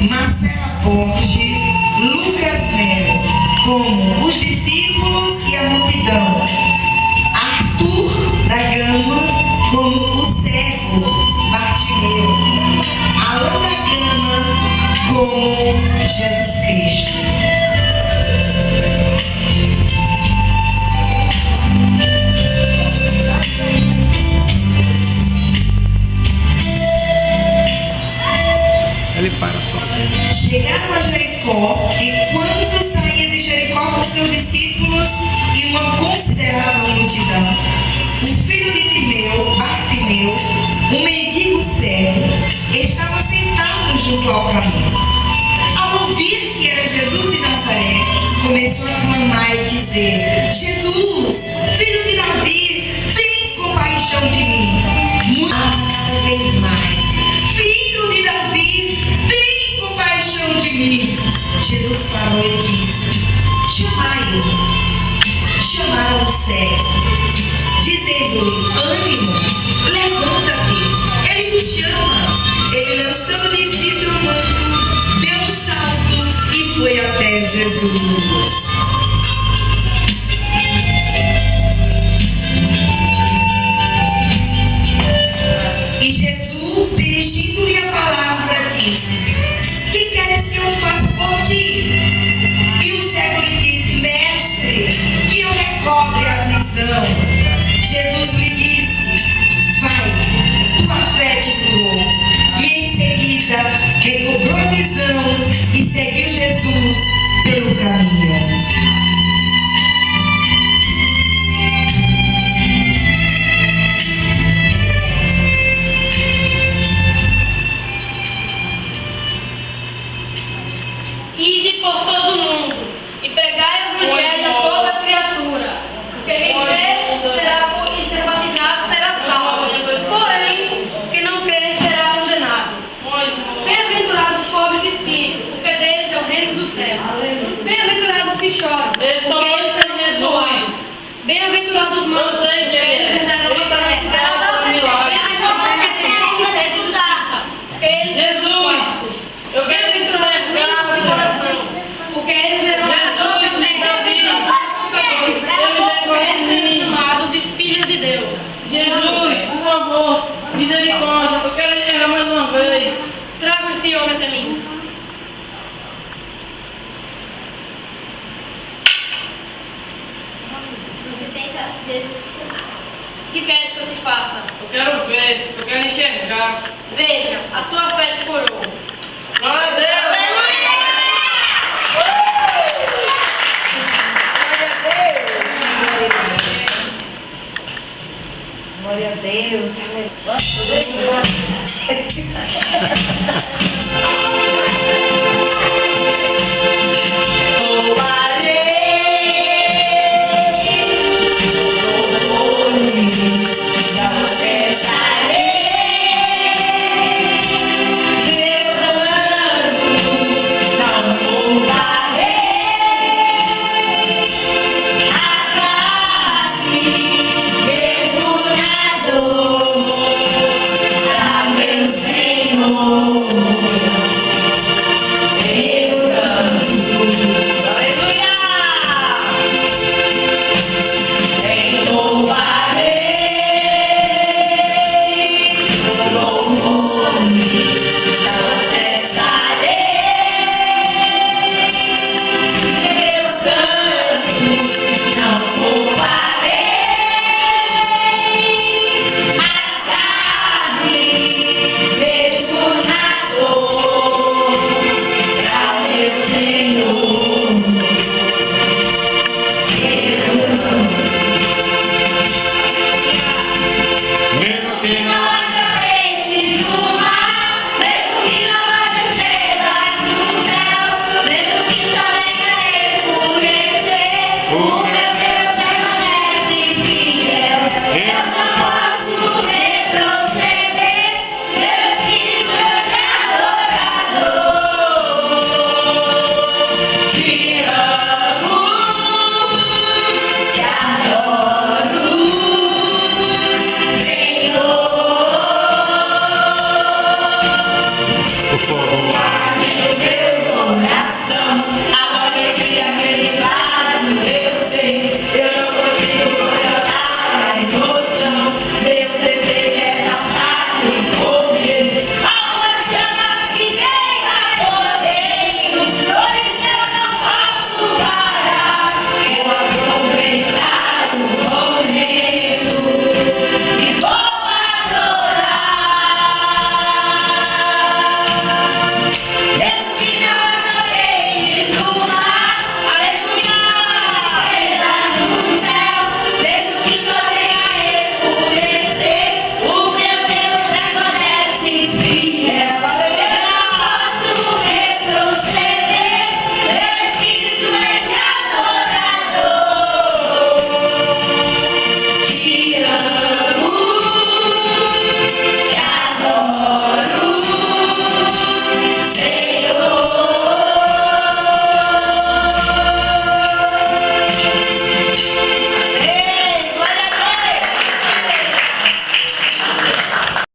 Marcela Borges, Lucas Melo, como Os Discípulos e a Multidão. Arthur da Gama, como O Cego Bartimeu. Alain da Gama, como Jesus Cristo. Ele para sozinho. Chegaram a Jericó, e quando saía de Jericó com seus discípulos e uma considerável multidão, o filho de Timeu, Bartimeu, um mendigo cego, estava sentado junto ao caminho. Ao ouvir que era Jesus de Nazaré, começou a clamar e dizer: Jesus, filho de Davi, tem compaixão de mim. Cada vez mais: Filho de Davi, tem compaixão de mim. Jesus parou e disse: chamai-o. Chamaram o cego, dizendo-lhe: ânimo, levanta-te, ele te chama. Ele, lançando de si seu manto, deu um salto e foi até Jesus. E Jesus, dirigindo-lhe a palavra, disse: que queres que eu faça por ti? E o cego lhe disse: mestre, que eu recobre a visão. Jesus lhe disse: vai, tua fé te curou. E em seguida recobrou a visão e seguiu Jesus pelo caminho. Ide por todo o mundo e pregai o evangelho a toda criatura, porque quem crê e ser batizado será salvo, porém quem não crê será condenado. Bem-aventurados os pobres de espírito, porque deles é o reino dos céus. Bem-aventurados os que choram, porque eles serão consolados. Bem-aventurados os mansos, porque eles herdarão a terra. Bem-aventurados os que têm sede de justiça, porque eles serão fartos. Bem-aventurados os limpos de coração, porque eles verão a Deus da vida. Porque eles serão chamados de filhos de Deus. Jesus, por favor, misericórdia, eu quero enxergar mais uma vez. Traga este homem até mim. Você tem Jesus de chamar. O que queres que eu te faça? Eu quero ver, eu quero enxergar. Veja, a tua fé te curou. Glória a Deus! Glória a Deus. Aleluia.